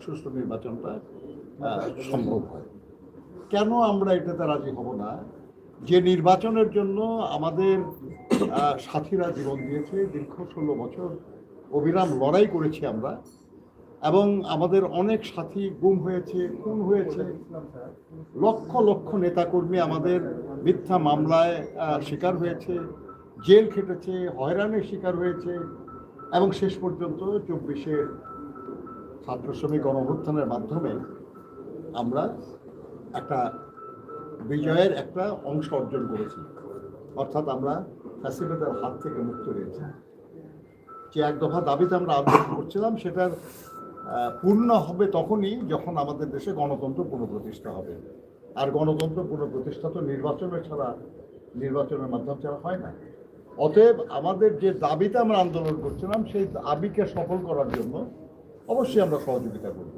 সুষ্ঠু নির্বাচনটা সম্ভব হয়। কেন আমরা এটাতে রাজি হব না? যে নির্বাচনের জন্য আমাদের সাথীরা জীবন দিয়েছে, দীর্ঘ 16 বছর অবিরাম লড়াই করেছি আমরা, এবং আমাদের অনেক সাথী গুম হয়েছে, খুন হয়েছে, লক্ষ লক্ষ নেতাকর্মী আমাদের মিথ্যা মামলায় শিকার হয়েছে, জেল খেটেছে, হয়রানির শিকার হয়েছে, এবং শেষ পর্যন্ত 24-এর ছাত্র শ্রমিক গণঅভ্যুত্থানের মাধ্যমে আমরা একটা বিজয়ের একটা অংশ অর্জন করেছি। অর্থাৎ আমরা ফ্যাসিলিটির হাত থেকে মুক্ত হয়েছি। যে এক দফা দাবিতে আমরা আন্দোলন করছিলাম, সেটার পূর্ণ হবে তখনই যখন আমাদের দেশে গণতন্ত্র পুনঃপ্রতিষ্ঠা হবে। আর গণতন্ত্র পুনঃপ্রতিষ্ঠা তো নির্বাচনের মাধ্যম ছাড়া হয় না। অতএব আমাদের যে দাবিতে আমরা আন্দোলন করছিলাম, সেই দাবিকে সফল করার জন্য অবশ্যই আমরা সহযোগিতা করব।